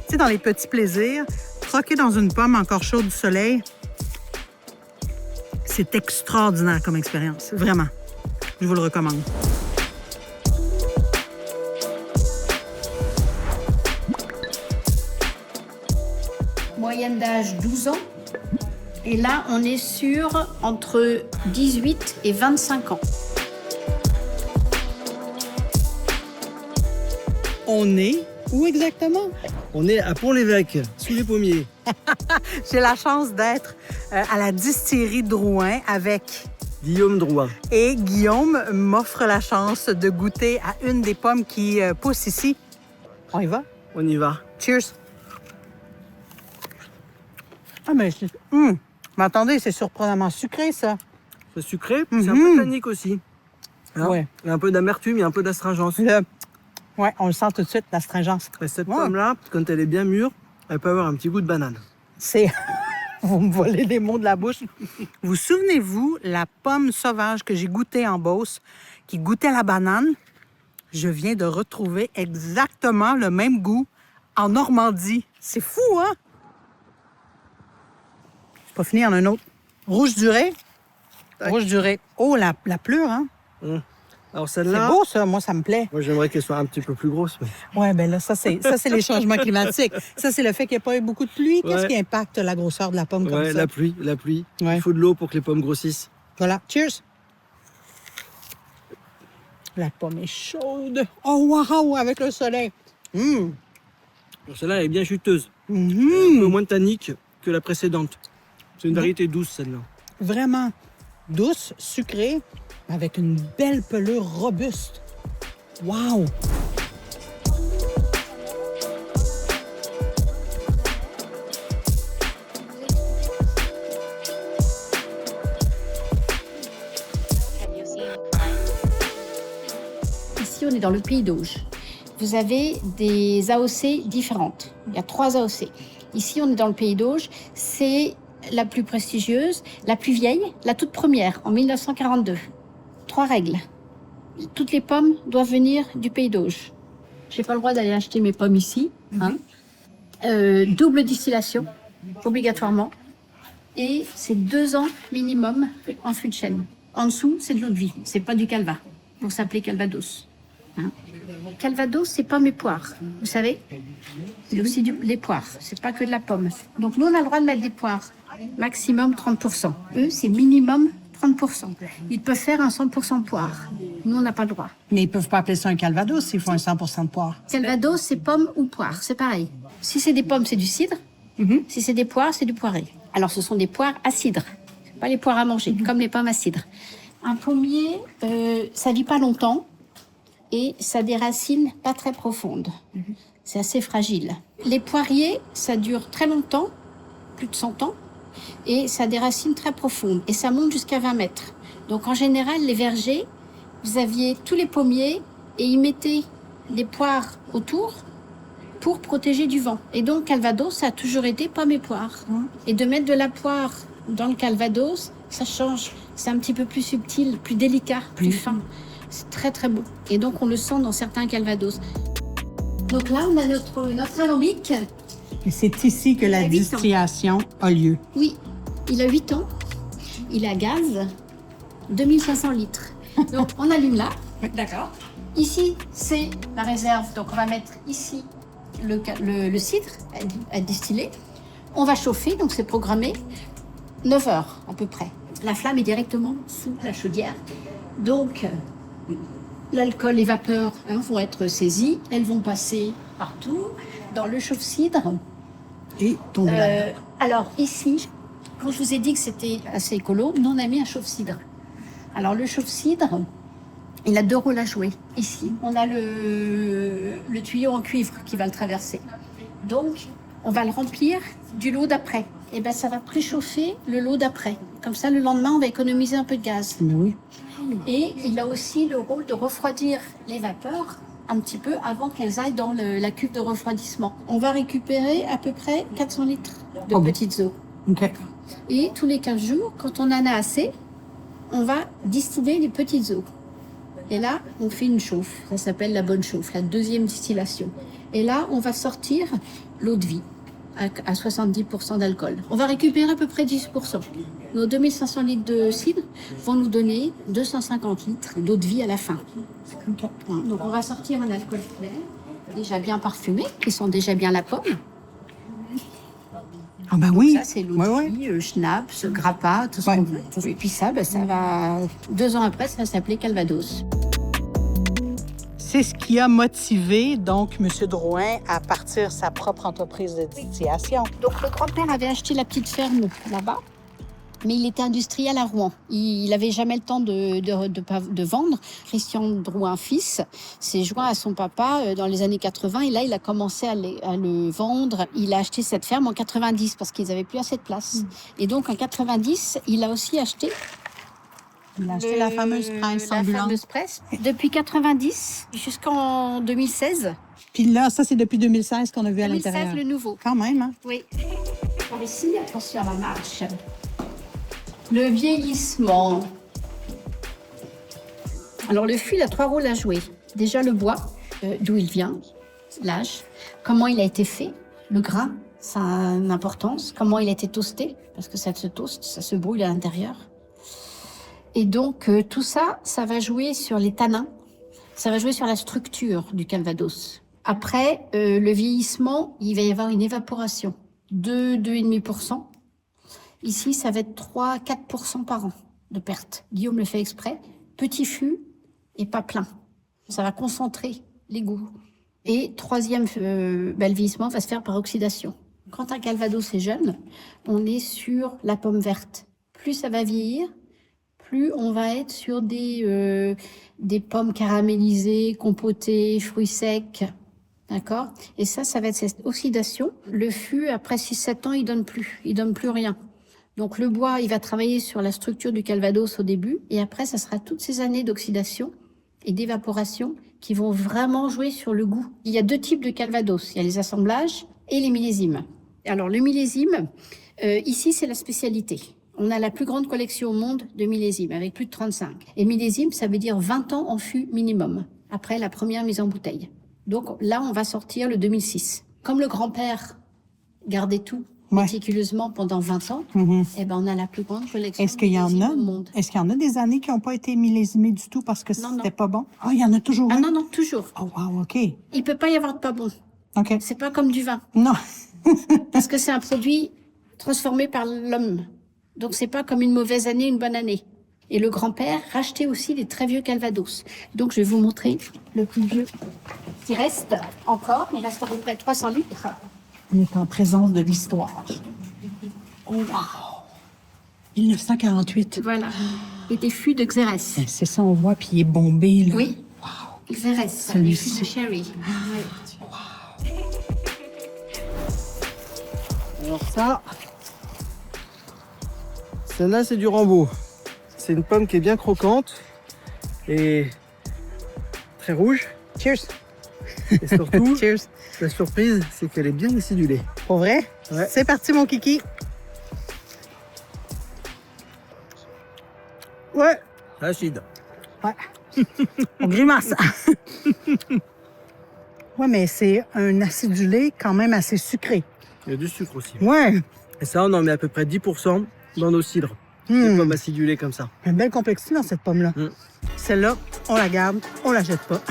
Tu sais, dans les petits plaisirs, croquer dans une pomme encore chaude du soleil, c'est extraordinaire comme expérience. Vraiment. Je vous le recommande. Moyenne d'âge 12 ans. Et là, on est sur entre 18 et 25 ans. On est où exactement? On est à Pont-l'Évêque, sous les pommiers. J'ai la chance d'être à la distillerie Drouin avec... Guillaume Drouin. Et Guillaume m'offre la chance de goûter à une des pommes qui poussent ici. On y va? On y va. Cheers! Ah, mais mais attendez, c'est surprenamment sucré, ça. C'est sucré, c'est un peu tannique aussi. Hein? Ouais. Il y a un peu d'amertume, il y a un peu d'astringence. Ouais, on le sent tout de suite, l'astringence. Et cette pomme-là, quand elle est bien mûre, elle peut avoir un petit goût de banane. C'est... Vous me volez les mots de la bouche. Vous souvenez-vous, la pomme sauvage que j'ai goûtée en Beauce, qui goûtait la banane, je viens de retrouver exactement le même goût en Normandie. C'est fou, hein? C'est pas fini, il y en a un autre. Rouge durée. Rouge durée. Oh, la pleure, hein? Alors C'est celle-là, beau, ça. Moi, ça me plaît. moi j'aimerais qu'elle soit un petit peu plus grosse. Mais... Oui, bien là, ça, c'est les changements climatiques. Ça, c'est le fait qu'il n'y ait pas eu beaucoup de pluie. Qu'est-ce qui impacte la grosseur de la pomme comme ça? La pluie. Ouais. Il faut de l'eau pour que les pommes grossissent. Voilà. Cheers! La pomme est chaude. Oh, wow! Avec le soleil. Alors, celle-là, elle est bien juteuse. Un peu moins tannique que la précédente. C'est une variété douce, celle-là. Vraiment douce, sucrée, avec une belle pelure robuste. Wow! Ici, on est dans le pays d'Auge. Vous avez des AOC différentes. Il y a 3 AOC. Ici, on est dans le pays d'Auge. C'est la plus prestigieuse, la plus vieille, la toute première, en 1942. 3 règles. Toutes les pommes doivent venir du pays d'Auge. J'ai pas le droit d'aller acheter mes pommes ici. Hein. Double distillation, obligatoirement. Et c'est 2 ans minimum en fût de chêne. En dessous, c'est de l'eau de vie. C'est pas du calva. Pour s'appeler Calvados. Hein. Calvados, c'est pommes et poires. Vous savez, c'est aussi les poires. C'est pas que de la pomme. Donc nous, on a le droit de mettre des poires. Maximum 30%. Eux, c'est minimum 30%. Ils peuvent faire un 100% poire. Nous, on n'a pas le droit. Mais ils peuvent pas appeler ça un calvados s'ils font un 100% de poire. Calvados, c'est pomme ou poire. C'est pareil. Si c'est des pommes, c'est du cidre. Si c'est des poires, c'est du poiré. Alors, ce sont des poires à cidre. Pas les poires à manger, comme les pommes à cidre. Un pommier, ça vit pas longtemps et ça a des racines pas très profondes. C'est assez fragile. Les poiriers, ça dure très longtemps, plus de 100 ans, et ça a des racines très profondes et ça monte jusqu'à 20 mètres. Donc en général, les vergers, vous aviez tous les pommiers et ils mettaient des poires autour pour protéger du vent. Et donc Calvados, ça a toujours été pommes et poires. Et de mettre de la poire dans le Calvados, ça change. C'est un petit peu plus subtil, plus délicat, plus fin. C'est très très beau. Et donc on le sent dans certains Calvados. Donc là, on a notre alambic. Et c'est ici que la distillation a lieu. Oui, il a 8 ans. Il a gaz, 2500 litres. Donc on allume là. D'accord. Ici, c'est la réserve. Donc on va mettre ici le cidre à distiller. On va chauffer, donc c'est programmé 9 heures à peu près. La flamme est directement sous la chaudière. Donc l'alcool, les vapeurs vont être saisies. Elles vont passer partout dans le chauffe-cidre. Et tomber là. Alors ici, quand je vous ai dit que c'était assez écolo, nous on a mis un chauffe-cidre. Alors le chauffe-cidre, il a 2 rôles à jouer. Ici, on a le tuyau en cuivre qui va le traverser. Donc, on va le remplir du lot d'après. Et bien, ça va préchauffer le lot d'après. Comme ça, le lendemain, on va économiser un peu de gaz. Mais oui. Et il a aussi le rôle de refroidir les vapeurs un petit peu avant qu'elles aillent dans la cuve de refroidissement. On va récupérer à peu près 400 litres de petites eaux. OK. Et tous les 15 jours, quand on en a assez, on va distiller les petites eaux. Et là, on fait une chauffe. Ça s'appelle la bonne chauffe, la deuxième distillation. Et là, on va sortir l'eau de vie à 70% d'alcool. On va récupérer à peu près 10%. Nos 2500 litres de cidre vont nous donner 250 litres d'eau de vie à la fin. Donc on va sortir un alcool clair, déjà bien parfumé, qui sont déjà bien la pomme. Ah ben oui. Ça, c'est l'eau de vie, schnapps, grappa, tout ce qu'on veut. Et puis ça, ça va... 2 ans après, ça va s'appeler Calvados. C'est ce qui a motivé, donc, M. Drouin à partir sa propre entreprise de distillation. Donc, le grand-père avait acheté la petite ferme là-bas, mais il était industriel à Rouen. Il n'avait jamais le temps de vendre. Christian Drouin, fils, s'est joint à son papa dans les années 80, et là, il a commencé à le vendre. Il a acheté cette ferme en 90 parce qu'ils n'avaient plus assez de place. Et donc, en 90, il a aussi acheté... Il a acheté la fameuse presse ambulante. La fameuse presse. Depuis 90 jusqu'en 2016. Puis là, ça, c'est depuis 2016 qu'on a vu à 2016, l'intérieur. le nouveau. Quand même, hein? Oui. Alors ici, attention à la marche. Le vieillissement. Alors, le fût, il a 3 rôles à jouer. Déjà, le bois, d'où il vient, l'âge, comment il a été fait, le gras, ça a une importance, comment il a été toasté, parce que ça se toast, ça se brûle à l'intérieur. Et donc, tout ça, ça va jouer sur les tanins, ça va jouer sur la structure du Calvados. Après, le vieillissement, il va y avoir une évaporation, 2,5%. Ici, ça va être 3-4% par an de perte. Guillaume le fait exprès, petit fût et pas plein. Ça va concentrer les goûts. Et troisième, le vieillissement va se faire par oxydation. Quand un Calvados est jeune, on est sur la pomme verte. Plus ça va vieillir, plus on va être sur des pommes caramélisées, compotées, fruits secs, d'accord? Et ça va être cette oxydation. Le fût, après 6-7 ans, il donne plus rien. Donc le bois, il va travailler sur la structure du Calvados au début, et après, ça sera toutes ces années d'oxydation et d'évaporation qui vont vraiment jouer sur le goût. Il y a 2 types de Calvados. Il y a les assemblages et les millésimes. Alors le millésime, ici, c'est la spécialité. On a la plus grande collection au monde de millésimes, avec plus de 35. Et millésime, ça veut dire 20 ans en fût minimum, après la première mise en bouteille. Donc là, on va sortir le 2006. Comme le grand-père gardait tout méticuleusement pendant 20 ans, eh ben, on a la plus grande collection Est-ce qu'il y en a, au monde. Est-ce qu'il y en a des années qui n'ont pas été millésimées du tout parce que c'était pas bon? Ah, il y en a toujours Ah un? non, toujours. Oh, wow, OK. Il peut pas y avoir de pas bon. OK. C'est pas comme du vin. Non. Parce que c'est un produit transformé par l'homme. Donc, c'est pas comme une mauvaise année, une bonne année. Et le grand-père rachetait aussi les très vieux Calvados. Donc, je vais vous montrer le plus vieux qui reste encore. Il reste à peu près 300 litres. On est en présence de l'histoire. Oh, wow. 1948. Voilà. Et des fûts de Xérès. C'est ça, on voit, puis il est bombé, là. Oui. Wow. Xérès, des fûts de sherry. Alors ça, celle-là, c'est du Rambo. C'est une pomme qui est bien croquante et très rouge. Cheers. Et surtout, Cheers. la surprise, c'est qu'elle est bien acidulée. Pour vrai? Ouais. C'est parti, mon kiki. Ouais, acide. Ouais. On grimace. Ouais, mais c'est un acidulé quand même assez sucré. Il y a du sucre aussi. Ouais. Et ça, on en met à peu près 10% dans nos cidres. Des pommes acidulées comme ça. Une belle complexité dans cette pomme-là. Celle-là, on la garde, on la jette pas.